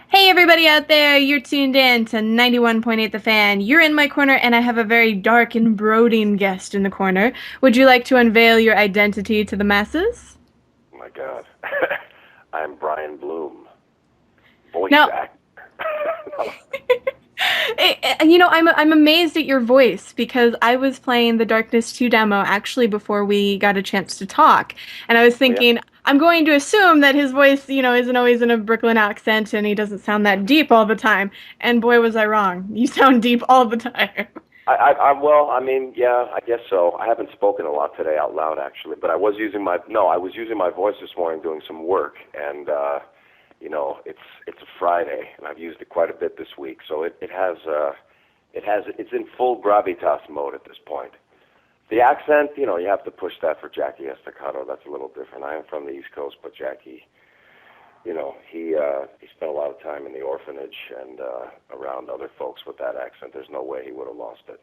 Hey everybody out there, you're tuned in to 91.8 The Fan. You're in my corner and I have a very dark and brooding guest in the corner. Would you like to unveil your identity to the masses? Oh my God. I'm Brian Bloom, voice Now, actor. No. I'm amazed at your voice because I was playing the Darkness 2 demo actually before we got a chance to talk. And I was Oh, yeah. thinking, I'm going to assume that his voice, isn't always in a Brooklyn accent and he doesn't sound that deep all the time. And boy, was I wrong. You sound deep all the time. Well, I mean, yeah, I guess so. I haven't spoken a lot today out loud, actually, but I was using my voice this morning doing some work, and it's a Friday, and I've used it quite a bit this week, so it's in full gravitas mode at this point. The accent, you have to push that for Jackie Estacado. That's a little different. I am from the East Coast, but Jackie, he spent a lot of time in the orphanage and around other folks with that accent. There's no way he would have lost it.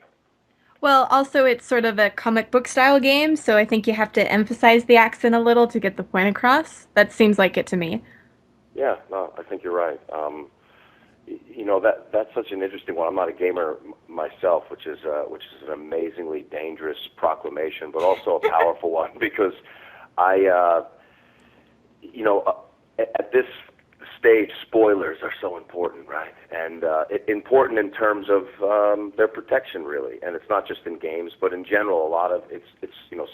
Well, also it's sort of a comic book style game, so I think you have to emphasize the accent a little to get the point across. That seems like it to me. Yeah, no, I think you're right. That's such an interesting one. I'm not a gamer myself, which is an amazingly dangerous proclamation, but also a powerful one because I, at this stage, spoilers are so important, right? And important in terms of their protection, really. And it's not just in games, but in general, a lot of it's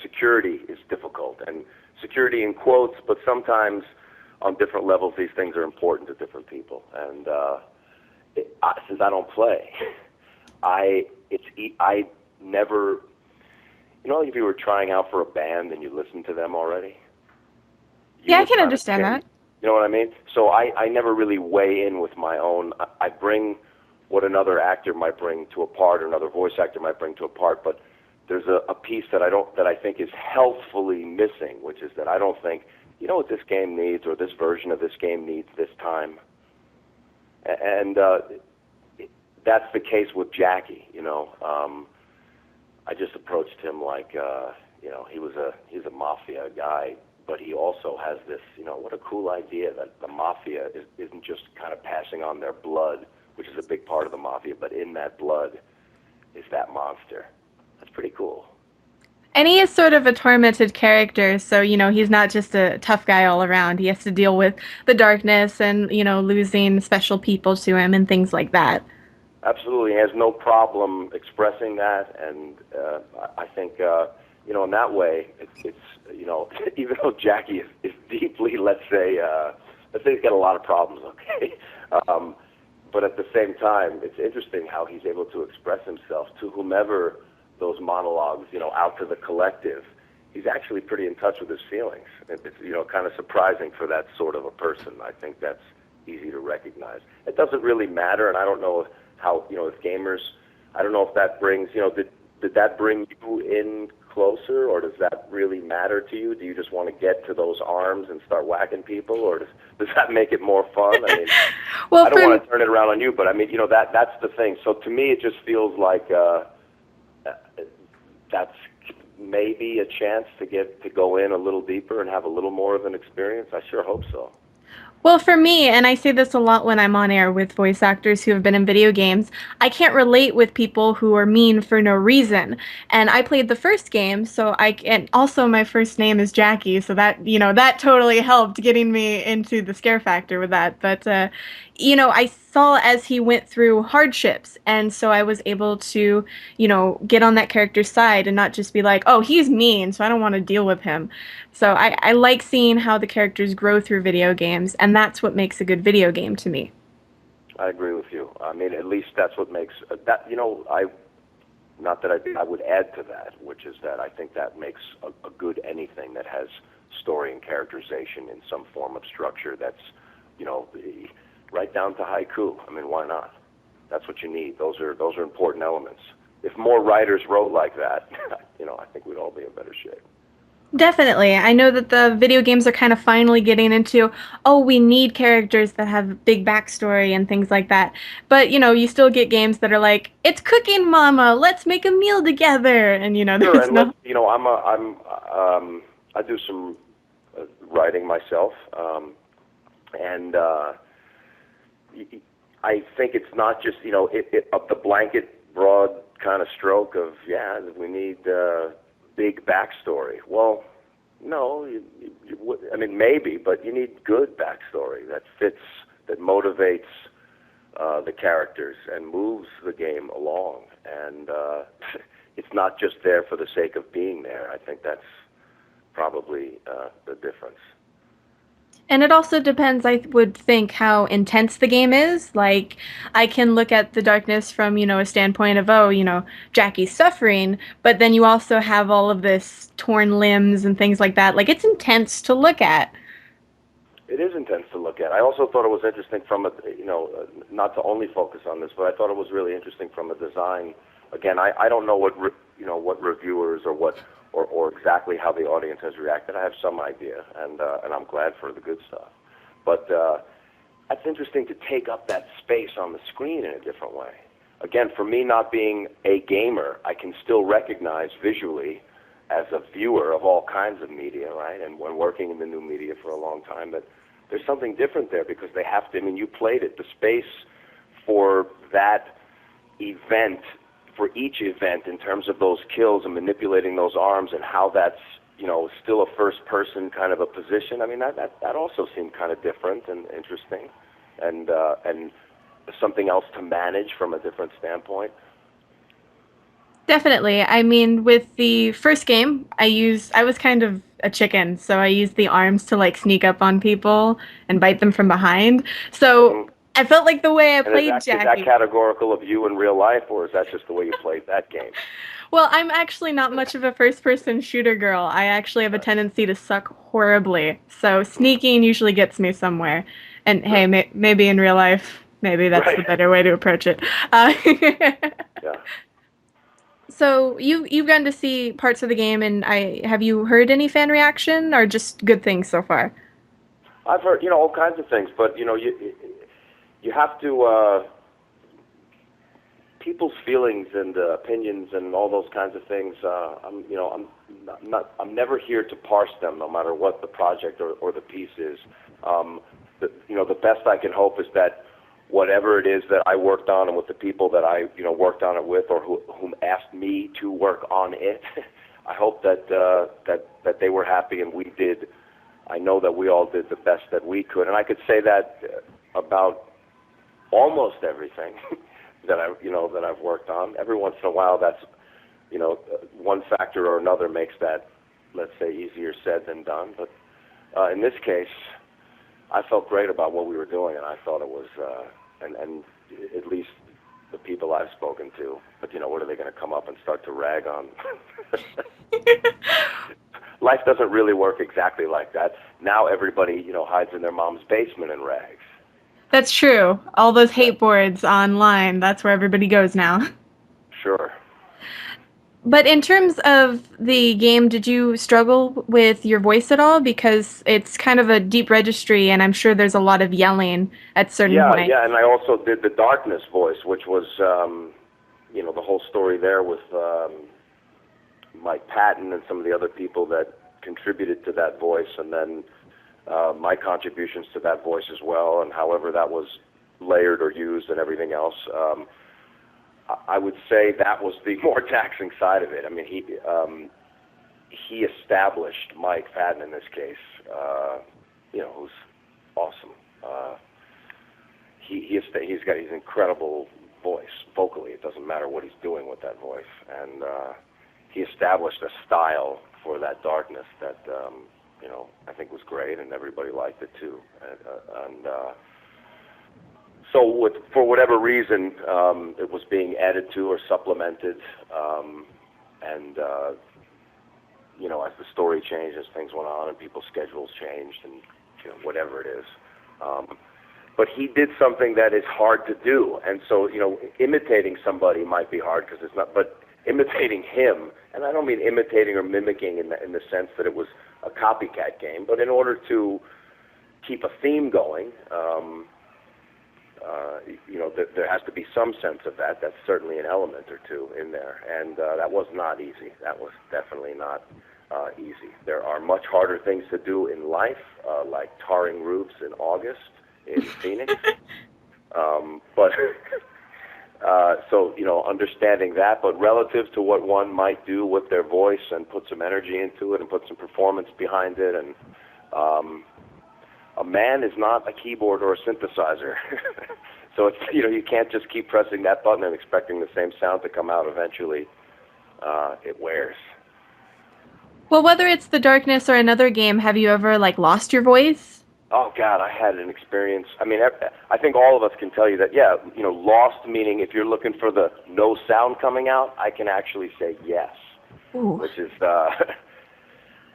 security is difficult, and security in quotes, but sometimes on different levels, these things are important to different people. And since I don't play, I never, if you were trying out for a band and you listen to them already, you Yeah, I would can kind of understand change. that. You know what I mean? So I never really weigh in with my own. I bring what another actor might bring to a part, or another voice actor might bring to a part, but there's a piece that I think is healthfully missing, which is that I don't think, what this game needs, or this version of this game needs this time. And that's the case with Jackie. I just approached him like he's a mafia guy, but he also has this, what a cool idea that the mafia isn't just kind of passing on their blood, which is a big part of the mafia, but in that blood is that monster. That's pretty cool. And he is sort of a tormented character, so, he's not just a tough guy all around. He has to deal with the darkness and, losing special people to him and things like that. Absolutely, he has no problem expressing that, and I think in that way, it's even though Jackie is deeply, let's say he's got a lot of problems, okay, um, but at the same time, it's interesting how he's able to express himself to whomever those monologues, out to the collective. He's actually pretty in touch with his feelings. It's kind of surprising for that sort of a person. I think that's easy to recognize. It doesn't really matter, and I don't know how, as gamers, I don't know if that brings, did that bring you in closer, or does that really matter to you? Do you just want to get to those arms and start whacking people, or does that make it more fun? I mean, Well, I don't for want to turn it around on you, but I mean, that's the thing. So to me, it just feels like that's maybe a chance to go in a little deeper and have a little more of an experience. I sure hope so. Well, for me, and I say this a lot when I'm on air with voice actors who have been in video games, I can't relate with people who are mean for no reason. And I played the first game, and also my first name is Jackie, so that totally helped getting me into the scare factor with that. But, I saw as he went through hardships, and so I was able to, get on that character's side and not just be like, oh, he's mean, so I don't want to deal with him. So I like seeing how the characters grow through video games, and that's what makes a good video game to me. I agree with you. I mean, at least that's what makes that. I not that I would add to that, which is that I think that makes a good anything that has story and characterization in some form of structure. That's you know right down to haiku. I mean, why not? That's what you need. Those are important elements. If more writers wrote like that, I think we'd all be in better shape. Definitely. I know that the video games are kind of finally getting into, oh, we need characters that have big backstory and things like that. But, you still get games that are like, it's cooking mama, let's make a meal together. And, Sure, there's and let's no. I do some writing myself, and I think it's not just, up the blanket broad kind of stroke of, we need big backstory. Well, no, I mean, maybe, but you need good backstory that fits, that motivates the characters and moves the game along. And it's not just there for the sake of being there. I think that's probably the difference. And it also depends, I would think, how intense the game is. Like, I can look at the darkness from, a standpoint of, oh, Jackie's suffering, but then you also have all of this torn limbs and things like that. Like, it's intense to look at. It is intense to look at. I also thought it was interesting from a, not to only focus on this, but I thought it was really interesting from a design. Again, I don't know what reviewers or or exactly how the audience has reacted. I have some idea, and I'm glad for the good stuff. But that's interesting to take up that space on the screen in a different way. Again, for me, not being a gamer, I can still recognize visually as a viewer of all kinds of media, right? And when working in the new media for a long time, that there's something different there because they have to, I mean, you played it, the space for that event, for each event in terms of those kills and manipulating those arms and how that's, still a first person kind of a position. I mean, that also seemed kind of different and interesting and something else to manage from a different standpoint. Definitely. I mean, with the first game, I was kind of a chicken, so I used the arms to like sneak up on people and bite them from behind. So Hmm. I felt like the way I And is played that Jackie. categorical of you in real life, or is that just the way you played that game? Well, I'm actually not much of a first person shooter girl. I actually have a tendency to suck horribly. So Hmm. sneaking usually gets me somewhere. And hey, Sure. maybe in real life, maybe that's Right. the better way to approach it. Uh, Yeah. so you've gotten to see parts of the game, and I have you heard any fan reaction or just good things so far? I've heard, all kinds of things, but you have to people's feelings and opinions and all those kinds of things. I'm never here to parse them, no matter what the project or the piece is. The best I can hope is that whatever it is that I worked on and with the people that I, worked on it with or whom asked me to work on it, I hope that they were happy and we did. I know that we all did the best that we could, and I could say that about almost everything that I've worked on. Every once in a while, that's one factor or another makes that, let's say, easier said than done. But in this case, I felt great about what we were doing, and I thought it was, and at least the people I've spoken to. But what are they going to come up and start to rag on? Life doesn't really work exactly like that. Now everybody, hides in their mom's basement and rags. That's true. All those Yeah, hate boards online, that's where everybody goes now. sure. But in terms of the game, did you struggle with your voice at all? Because it's kind of a deep registry, and I'm sure there's a lot of yelling at certain Yeah, points. yeah, and I also did the darkness voice, which was, the whole story there with Mike Patton and some of the other people that contributed to that voice, and then my contributions to that voice as well, and however that was layered or used and everything else. I would say that was the more taxing side of it. I mean, he established Mike Patton in this case, who's awesome. He's got his incredible voice vocally. It doesn't matter what he's doing with that voice, and he established a style for that darkness that I think was great, and everybody liked it too. So for whatever reason, it was being added to or supplemented, and as the story changed, as things went on, and people's schedules changed, and whatever it is. But he did something that is hard to do, and so imitating somebody might be hard because it's not. But imitating him, and I don't mean imitating or mimicking in the sense that it was a copycat game, but in order to keep a theme going. There has to be some sense of that. That's certainly an element or two in there, and that was not easy. That was definitely not easy. There are much harder things to do in life, like tarring roofs in August in Phoenix. But so understanding that, but relative to what one might do with their voice and put some energy into it and put some performance behind it, and a man is not a keyboard or a synthesizer. So it's you can't just keep pressing that button and expecting the same sound to come out eventually. It wears. Well, whether it's The Darkness or another game, have you ever like lost your voice? Oh God, I had an experience. I mean, I think all of us can tell you that. Yeah, lost meaning if you're looking for the no sound coming out, I can actually say yes, Ooh. which is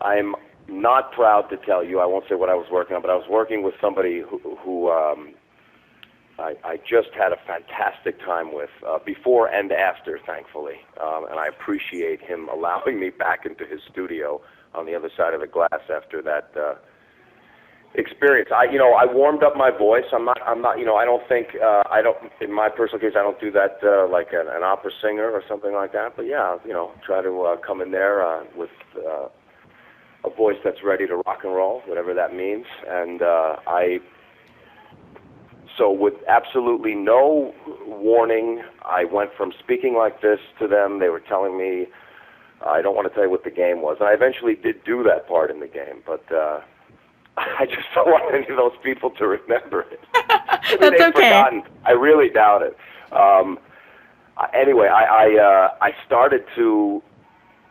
I'm not proud to tell you. I won't say what I was working on, but I was working with somebody who I just had a fantastic time with before and after, thankfully, and I appreciate him allowing me back into his studio on the other side of the glass after that experience. I warmed up my voice. I'm not I don't think I don't in my personal case I don't do that like an opera singer or something like that. But yeah, try to come in there with a voice that's ready to rock and roll, whatever that means. And so with absolutely no warning, I went from speaking like this to them. They were telling me, I don't want to tell you what the game was. And I eventually did do that part in the game, but I just don't want any of those people to remember it. Maybe That's they've okay. forgotten. I really doubt it. Anyway, I started to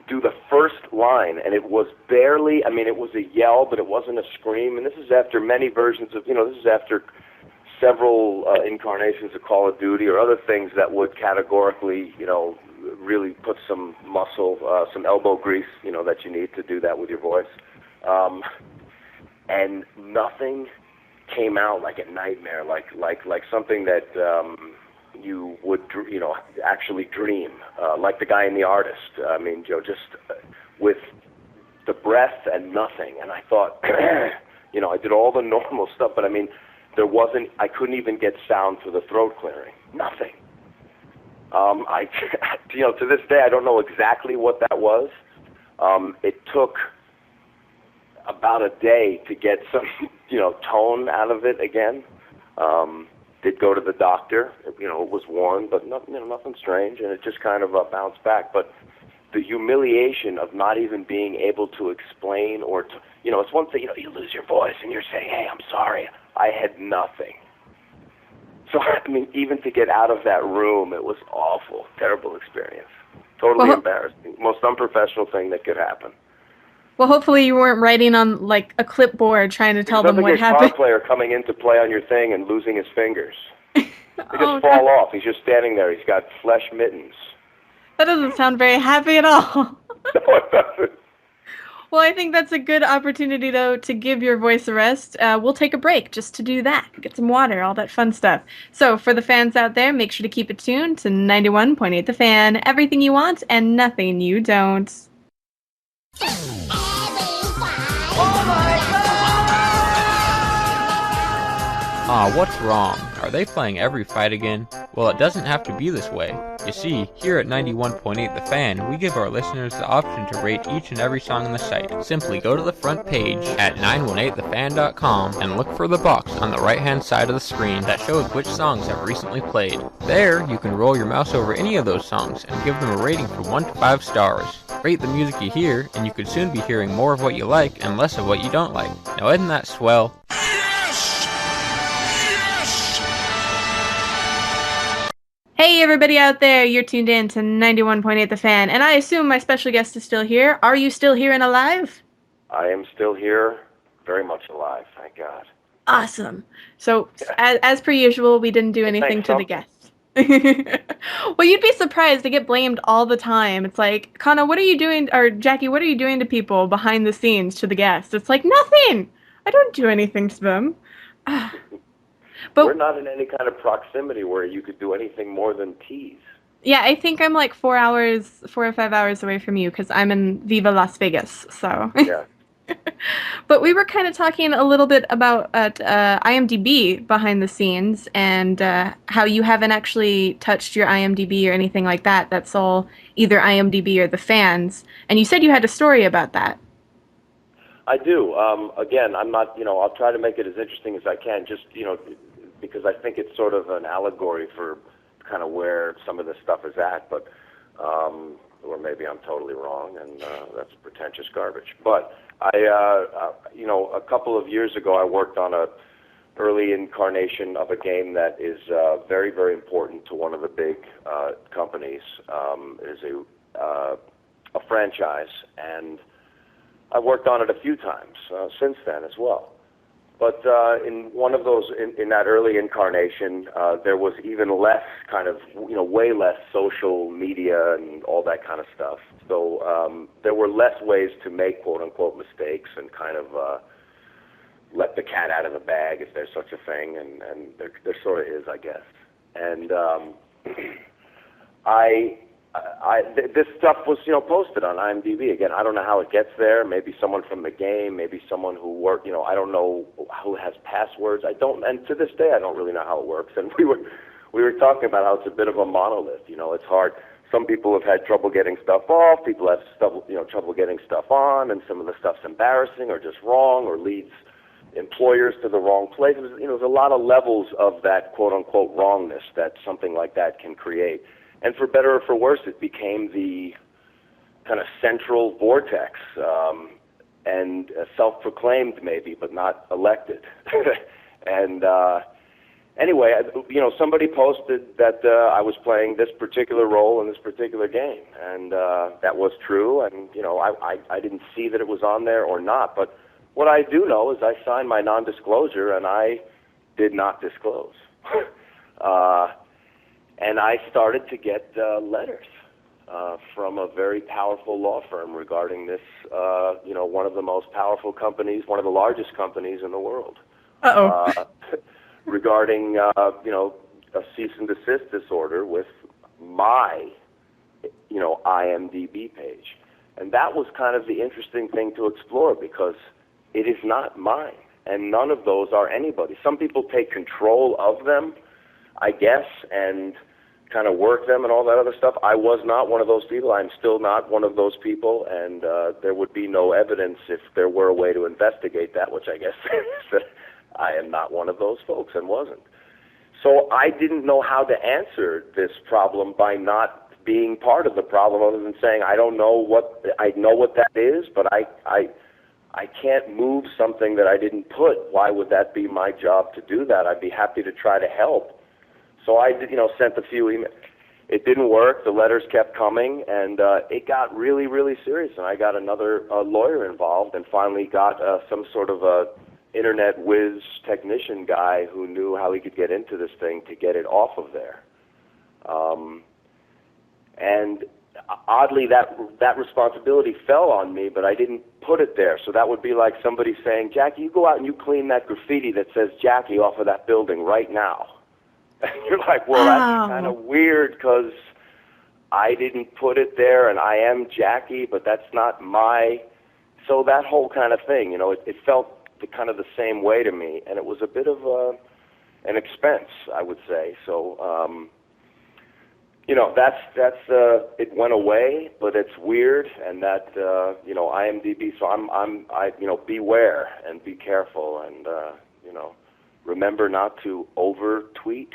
do the first line, and it was barely, I mean, it was a yell, but it wasn't a scream. And this is after many versions of, this is after several incarnations of Call of Duty or other things that would categorically, really put some muscle, some elbow grease, that you need to do that with your voice. And nothing came out like a nightmare, like something that you would, actually dream, like the guy in The Artist. I mean, just with the breath and nothing. And I thought, I did all the normal stuff, but I mean, I couldn't even get sound for the throat clearing. Nothing. To this day, I don't know exactly what that was. It took about a day to get some, tone out of it again. Did go to the doctor. It was warned, but nothing strange, and it just kind of bounced back. But the humiliation of not even being able to explain or to, it's one thing, you lose your voice and you're saying, hey, I'm sorry. I had nothing. So, I mean, even to get out of that room, it was awful, terrible experience. Totally Well, embarrassing. Most unprofessional thing that could happen. well, hopefully you weren't writing on like a clipboard trying to tell It's them like what a guitar happened. player coming in to play on your thing and losing his fingers. They just Oh God, fall off. He's just standing there. He's got flesh mittens. that doesn't sound very happy at all. No, it doesn't. Well, I think that's a good opportunity, though, to give your voice a rest. We'll take a break just to do that, get some water, all that fun stuff. So, for the fans out there, make sure to keep it tuned to 91.8 The Fan. Everything you want and nothing you don't. What's wrong? Are they playing every fight again? Well, it doesn't have to be this way. You see, here at 91.8 The Fan, we give our listeners the option to rate each and every song on the site. Simply go to the front page at 918thefan.com and look for the box on the right-hand side of the screen that shows which songs have recently played. There, you can roll your mouse over any of those songs and give them a rating from 1 to 5 stars. Rate the music you hear, and you could soon be hearing more of what you like and less of what you don't like. Now, isn't that swell? Hey, everybody out there, you're tuned in to 91.8 The Fan, and I assume my special guest is still here. Are you still here and alive? I am still here, very much alive, thank God. Awesome. So, as per usual, we didn't do anything Thanks, to the guest. Well, you'd be surprised. They get blamed all the time. It's like, Kana, what are you doing? Or Jackie, what are you doing to people behind the scenes to the guests? It's like, nothing. I don't do anything to them. We're But not in any kind of proximity where you could do anything more than tease. yeah, I think I'm like 4 or 5 hours away from you because I'm in Viva Las Vegas. So. Yeah. But we were kind of talking a little bit about IMDb behind the scenes and how you haven't actually touched your IMDb or anything like that. That's all either IMDb or the fans. And you said you had a story about that. I do. Again, I'm not, I'll try to make it as interesting as I can. Just, because I think it's sort of an allegory for kind of where some of this stuff is at, but or maybe I'm totally wrong, and that's pretentious garbage. But a couple of years ago, I worked on a early incarnation of a game that is very, very important to one of the big companies. It is a franchise, and I've worked on it a few times since then as well. But in one of those, in that early incarnation, there was even less kind of, way less social media and all that kind of stuff. So there were less ways to make quote-unquote mistakes and kind of let the cat out of the bag, if there's such a thing, and there sort of is, I guess. And this stuff was, posted on IMDb. Again, I don't know how it gets there. Maybe someone from the game, maybe someone who worked, I don't know who has passwords. And to this day, I don't really know how it works. And we were talking about how it's a bit of a monolith. It's hard. Some people have had trouble getting stuff off. People have trouble getting stuff on, and some of the stuff's embarrassing or just wrong or leads employers to the wrong place. There's a lot of levels of that quote-unquote wrongness that something like that can create. And for better or for worse, it became the kind of central vortex, and self-proclaimed maybe, but not elected. And anyway, somebody posted that I was playing this particular role in this particular game, and that was true. And I didn't see that it was on there or not, but what I do know is I signed my non-disclosure, and I did not disclose. And I started to get letters from a very powerful law firm regarding this, one of the most powerful companies, one of the largest companies in the world. Regarding, a cease and desist disorder with my, IMDb page. And that was kind of the interesting thing to explore, because it is not mine, and none of those are anybody. Some people take control of them, I guess, and kind of work them and all that other stuff. I was not one of those people. I'm still not one of those people, and there would be no evidence if there were a way to investigate that, which I guess that I am not one of those folks and wasn't. So I didn't know how to answer this problem by not being part of the problem, other than saying I know what that is, but I can't move something that I didn't put. Why would that be my job to do that? I'd be happy to try to help. So I did, sent a few emails. It didn't work. The letters kept coming, and it got really, really serious. And I got another lawyer involved, and finally got some sort of a internet whiz technician guy who knew how he could get into this thing to get it off of there. And oddly, that responsibility fell on me, but I didn't put it there. So that would be like somebody saying, Jackie, you go out and you clean that graffiti that says Jackie off of that building right now. And you're like, well, that's kind of weird, because I didn't put it there, and I am Jackie, but that's not my... So that whole kind of thing, it felt kind of the same way to me, and it was a bit of an expense, I would say. So, that's it went away, but it's weird, and that IMDb. So I beware and be careful, and remember not to over tweet.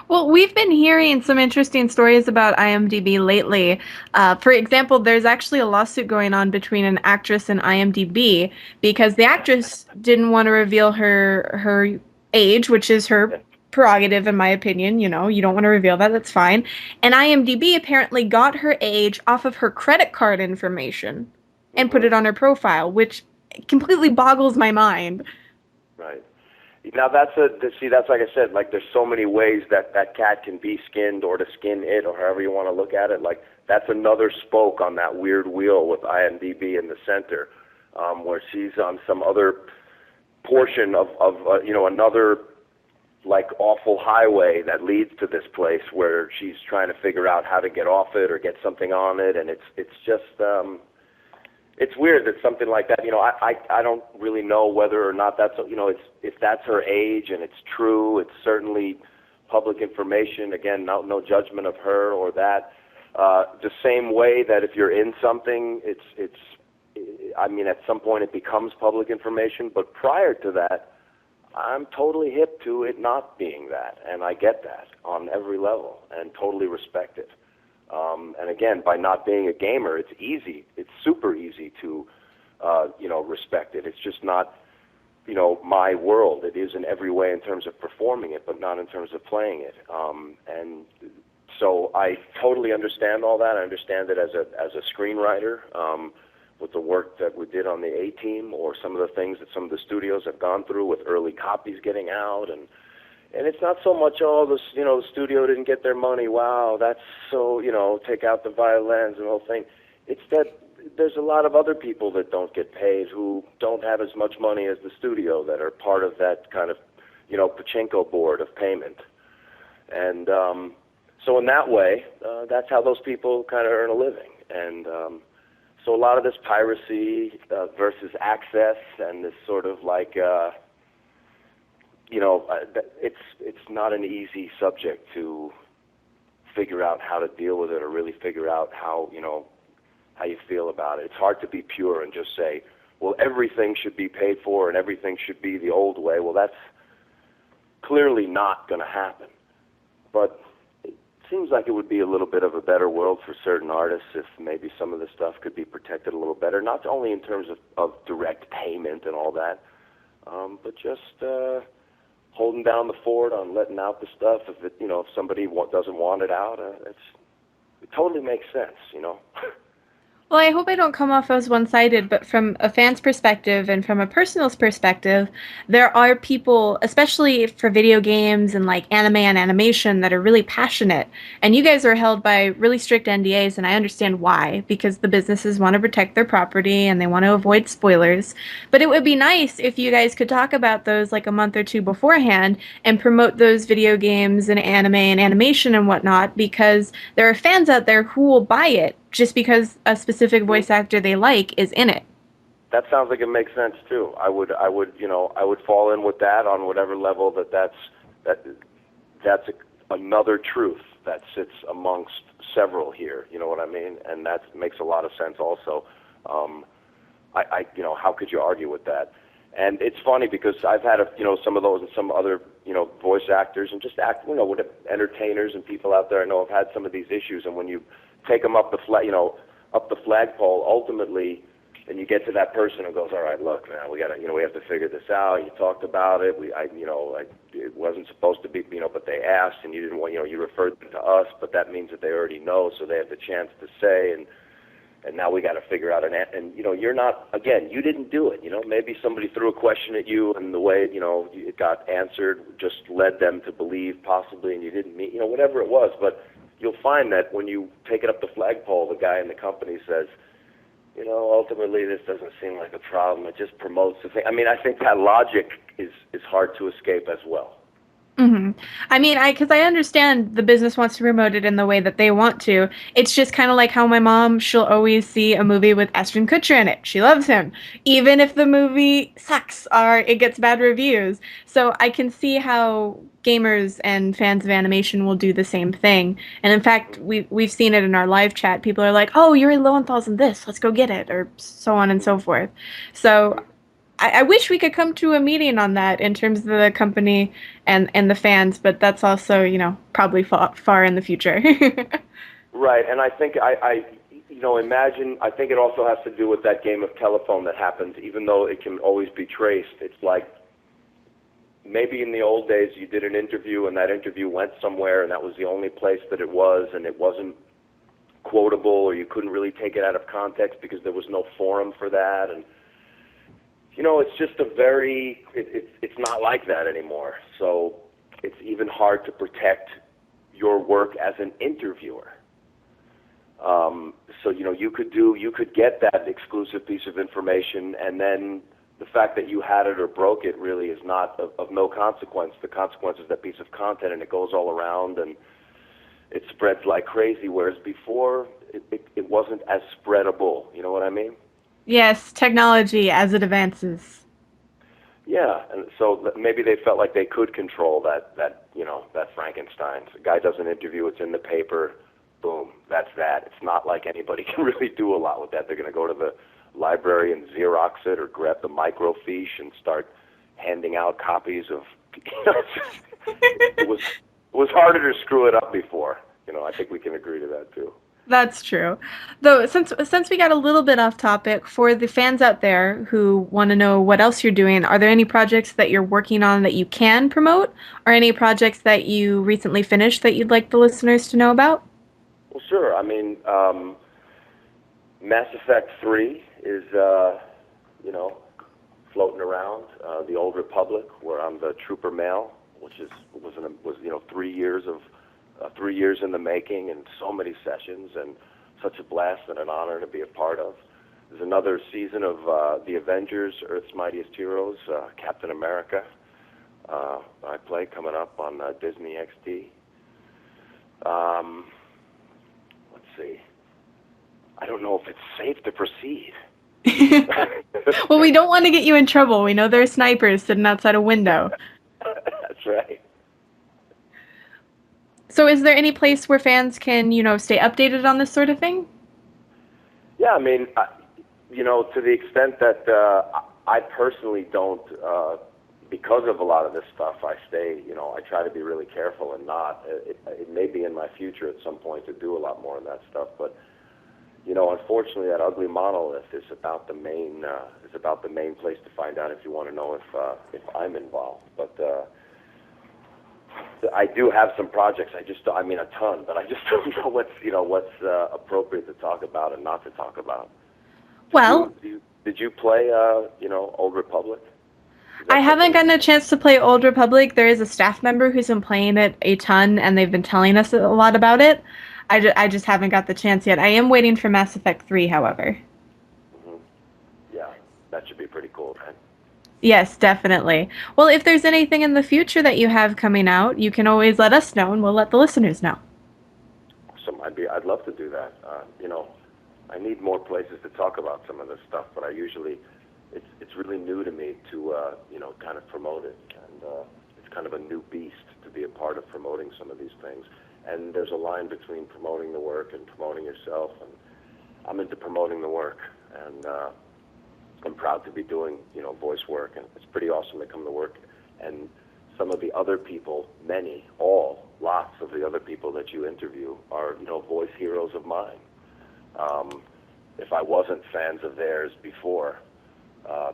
Well, we've been hearing some interesting stories about IMDb lately. For example, there's actually a lawsuit going on between an actress and IMDb because the actress didn't want to reveal her age, which is her prerogative, in my opinion. You don't want to reveal that. That's fine. And IMDb apparently got her age off of her credit card information and put it on her profile, which completely boggles my mind. Right. Now that's like I said, like there's so many ways that cat can be skinned, or to skin it, or however you want to look at it. Like that's another spoke on that weird wheel with IMDb in the center, where she's on some other portion of another like awful highway that leads to this place where she's trying to figure out how to get off it or get something on it, and it's just it's weird that something like that, I don't really know whether or not that's, if that's her age and it's true. It's certainly public information. Again, no judgment of her or that. The same way that if you're in something, at some point it becomes public information. But prior to that, I'm totally hip to it not being that, and I get that on every level and totally respect it. And again, by not being a gamer, it's easy. It's super easy to, respect it. It's just not, my world. It is in every way in terms of performing it, but not in terms of playing it. And so I totally understand all that. I understand it as a screenwriter, with the work that we did on the A-Team, or some of the things that some of the studios have gone through with early copies getting out, and it's not so much, the studio didn't get their money. Wow, that's so, take out the violins and the whole thing. It's that there's a lot of other people that don't get paid, who don't have as much money as the studio, that are part of that kind of, pachinko board of payment. And so in that way, that's how those people kind of earn a living. And so a lot of this piracy versus access, and this sort of like, it's not an easy subject to figure out how to deal with it, or really figure out how you feel about it. It's hard to be pure and just say, well, everything should be paid for and everything should be the old way. Well, that's clearly not going to happen. But it seems like it would be a little bit of a better world for certain artists if maybe some of the stuff could be protected a little better, not only in terms of direct payment and all that, but just holding down the fort on letting out the stuff. If somebody doesn't want it out, it totally makes sense. Well, I hope I don't come off as one-sided, but from a fan's perspective and from a personal's perspective, there are people, especially for video games and like anime and animation, that are really passionate. And you guys are held by really strict NDAs, and I understand why, because the businesses want to protect their property and they want to avoid spoilers. But it would be nice if you guys could talk about those like a month or two beforehand and promote those video games and anime and animation and whatnot, because there are fans out there who will buy it just because a specific voice actor they like is in it. That sounds like it makes sense too. I would fall in with that on whatever level that's another truth that sits amongst several here. You know what I mean? And that makes a lot of sense also. How could you argue with that? And it's funny because I've had some of those and some other voice actors and just with entertainers and people out there I know have had some of these issues, and when you take them up the flagpole, ultimately, and you get to that person who goes, all right, look, man, we have to figure this out. You talked about it. It wasn't supposed to be, but they asked, and you didn't want, you referred them to us, but that means that they already know, so they have the chance to say, and now we got to figure out and you're not, again, you didn't do it. Maybe somebody threw a question at you, and the way it got answered just led them to believe possibly, and you didn't mean, whatever it was, but you'll find that when you take it up the flagpole, the guy in the company says, ultimately this doesn't seem like a problem. It just promotes the thing. I mean, I think that logic is hard to escape as well. Mm-hmm. I mean, because I understand the business wants to promote it in the way that they want to. It's just kind of like how my mom, she'll always see a movie with Ashton Kutcher in it. She loves him, even if the movie sucks or it gets bad reviews. So I can see how gamers and fans of animation will do the same thing. And in fact, we've seen it in our live chat. People are like, "Oh, Yuri Lowenthal's in this. Let's go get it," or so on and so forth. So I wish we could come to a meeting on that in terms of the company and the fans, but that's also, probably far in the future. Right, and I think imagine, I think it also has to do with that game of telephone that happens, even though it can always be traced. It's like maybe in the old days you did an interview and that interview went somewhere and that was the only place that it was, and it wasn't quotable, or you couldn't really take it out of context because there was no forum for that. And it's just it's not like that anymore. So it's even hard to protect your work as an interviewer. So you could get that exclusive piece of information, and then the fact that you had it or broke it really is not of no consequence. The consequence is that piece of content, and it goes all around, and it spreads like crazy, whereas before it wasn't as spreadable. You know what I mean? Yes, technology as it advances. Yeah, and so maybe they felt like they could control that Frankenstein. The guy does an interview, it's in the paper, boom, that's that. It's not like anybody can really do a lot with that. They're going to go to the library and Xerox it, or grab the microfiche and start handing out copies of. It was harder to screw it up before. I think we can agree to that too. That's true. Though since we got a little bit off topic, for the fans out there who want to know what else you're doing, are there any projects that you're working on that you can promote, or any projects that you recently finished that you'd like the listeners to know about? Well, sure. I mean, Mass Effect 3 is, floating around. The Old Republic, where I'm the trooper male, which was 3 years in the making, and so many sessions, and such a blast and an honor to be a part of. There's another season of The Avengers, Earth's Mightiest Heroes, Captain America. I play coming up on Disney XD. Let's see. I don't know if it's safe to proceed. Well, we don't want to get you in trouble. We know there are snipers sitting outside a window. That's right. So is there any place where fans can, stay updated on this sort of thing? Yeah, I mean, to the extent that I personally don't, because of a lot of this stuff, I try to be really careful and not. It may be in my future at some point to do a lot more of that stuff, but unfortunately, that ugly monolith is about the main place to find out if you want to know if I'm involved. But I do have some projects. I mean, a ton, but I just don't know what's appropriate to talk about and not to talk about. Well, Did you play Old Republic? I haven't gotten a chance to play Old Republic. There is a staff member who's been playing it a ton, and they've been telling us a lot about it. I just haven't got the chance yet. I am waiting for Mass Effect 3, however. Mm-hmm. Yeah, that should be pretty cool, right? Yes, definitely. Well, if there's anything in the future that you have coming out, you can always let us know, and we'll let the listeners know. Awesome. I'd love to do that. I need more places to talk about some of this stuff, but it's really new to me to kind of promote it, and it's kind of a new beast to be a part of promoting some of these things. And there's a line between promoting the work and promoting yourself, and I'm into promoting the work, and I'm proud to be doing voice work, and it's pretty awesome to come to work. And some of the other people, lots of the other people that you interview are voice heroes of mine. If I wasn't fans of theirs before,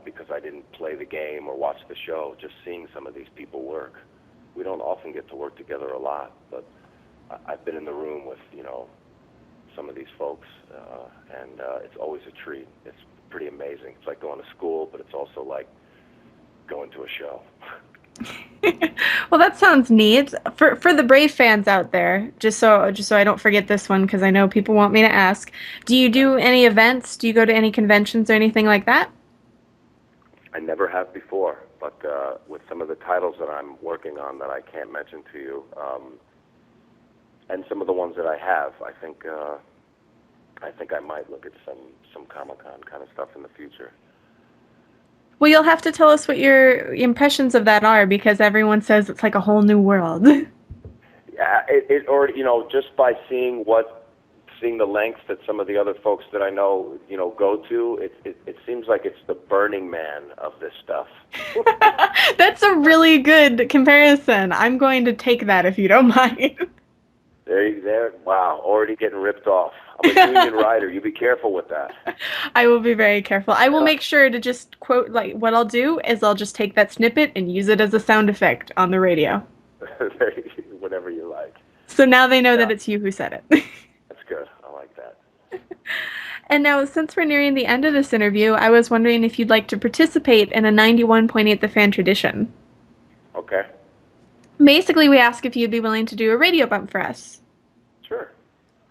because I didn't play the game or watch the show, just seeing some of these people work. We don't often get to work together a lot, but I've been in the room with some of these folks, and it's always a treat. It's pretty amazing. It's like going to school, but it's also like going to a show. Well, that sounds neat. For the Brave fans out there, just so I don't forget this one, because I know people want me to ask. Do you do any events? Do you go to any conventions or anything like that? I never have before, but with some of the titles that I'm working on that I can't mention to you, and some of the ones that I have, I think I might look at some Comic-Con kind of stuff in the future. Well, you'll have to tell us what your impressions of that are, because everyone says it's like a whole new world. Yeah, it or just by seeing the lengths that some of the other folks that I know go to, it seems like it's the Burning Man of this stuff. That's a really good comparison. I'm going to take that if you don't mind. There. Wow, already getting ripped off. I'm a union rider. You be careful with that. I will be very careful. I will Yeah. make sure to just quote, like, what I'll do is I'll just take that snippet and use it as a sound effect on the radio. Whatever you like. So now they know Yeah. that it's you who said it. That's good. I like that. And now, since we're nearing the end of this interview, I was wondering if you'd like to participate in a 91.8 The Fan tradition. Okay. Basically, we ask if you'd be willing to do a radio bump for us. Sure.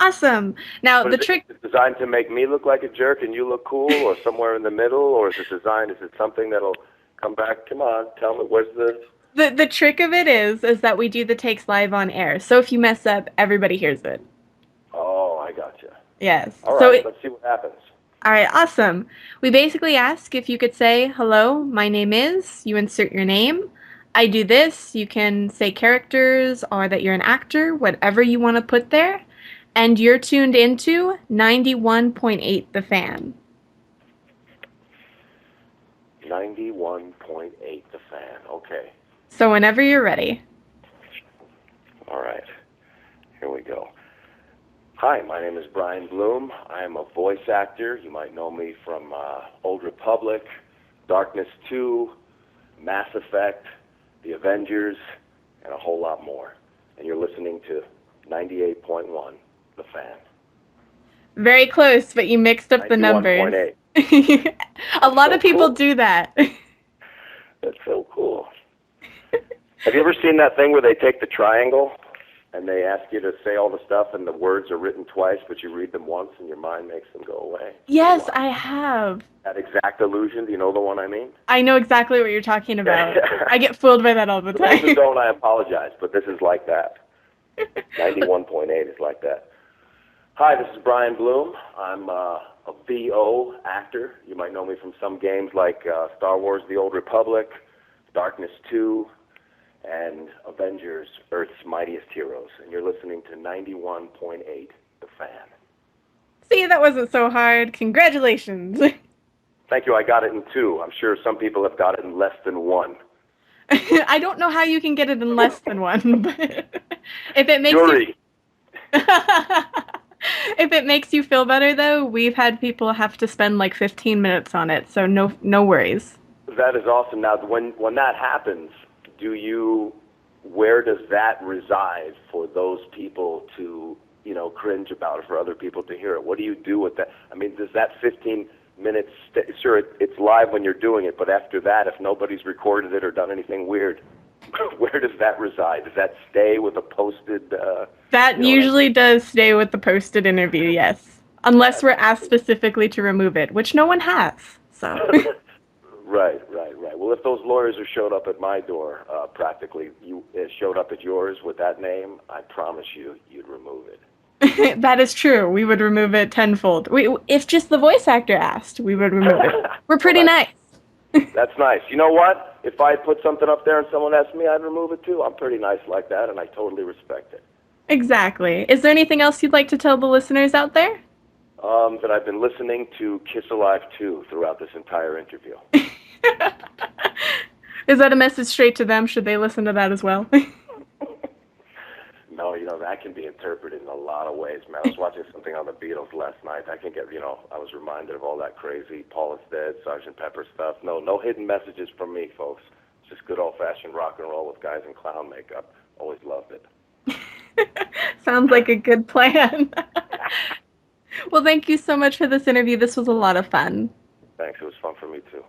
Awesome. Now, But the is trick... it designed to make me look like a jerk and you look cool, or somewhere in the middle, or is it something that'll come back? Come on, tell me, where's the... The trick of it is that we do the takes live on air. So if you mess up, everybody hears it. Oh, I gotcha. Yes. All So right, let's see what happens. all right, awesome. We basically ask if you could say, hello, my name is, you insert your name. I do this. You can say characters or that you're an actor, whatever you want to put there. And you're tuned into 91.8 The Fan. 91.8 The Fan. Okay. So whenever you're ready. All right. Here we go. Hi, my name is Brian Bloom. I am a voice actor. You might know me from Old Republic, Darkness 2, Mass Effect, The Avengers, and a whole lot more. And you're listening to 98.1, The Fan. Very close, but you mixed up the numbers. 91.8. A lot of people cool. do that. That's so cool. Have you ever seen that thing where they take the triangle and they ask you to say all the stuff and the words are written twice, but you read them once and your mind makes them go away? Yes, I have. That exact illusion, do you know the one I mean? I know exactly what you're talking about. I get fooled by that all the For those who time. don't, I apologize, but this is like that. 91.8 is like that. Hi, this is Brian Bloom. I'm a VO actor. You might know me from some games like Star Wars The Old Republic, Darkness 2, and Avengers Earth's Mightiest Heroes. And you're listening to 91.8 The Fan. See, that wasn't so hard. Congratulations. Thank you. I got it in 2. I'm sure some people have got it in less than 1. I don't know how you can get it in less than 1, but if it makes Jury. if it makes you feel better, though, we've had people have to spend like 15 minutes on it, so no worries. That is awesome. Now, when that happens, where does that reside for those people to, cringe about it, for other people to hear it? What do you do with that? I mean, does that 15 minutes, sure, it's live when you're doing it, but after that, if nobody's recorded it or done anything weird, where does that reside? Does that stay with a posted... That usually does stay with the posted interview, yes. Unless we're asked specifically to remove it, which no one has, so... Right. Well, if those lawyers who showed up at my door, practically, showed up at yours with that name, I promise you'd remove it. That is true. We would remove it tenfold. If just the voice actor asked, we would remove it. We're pretty nice. That's nice. You know what? If I put something up there and someone asked me, I'd remove it too. I'm pretty nice like that, and I totally respect it. Exactly. Is there anything else you'd like to tell the listeners out there? That I've been listening to Kiss Alive 2 throughout this entire interview. Is that a message straight to them? Should they listen to that as well? No, that can be interpreted in a lot of ways, man. I was watching something on the Beatles last night. I was reminded of all that crazy Paul is Dead, Sgt. Pepper stuff. No hidden messages from me, folks. It's just good old-fashioned rock and roll with guys in clown makeup. Always loved it. Sounds like a good plan. Well, thank you so much for this interview. This was a lot of fun. Thanks. It was fun for me, too.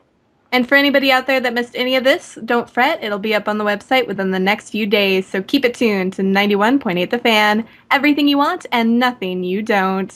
And for anybody out there that missed any of this, don't fret. It'll be up on the website within the next few days. So keep it tuned to 91.8 The Fan. Everything you want and nothing you don't.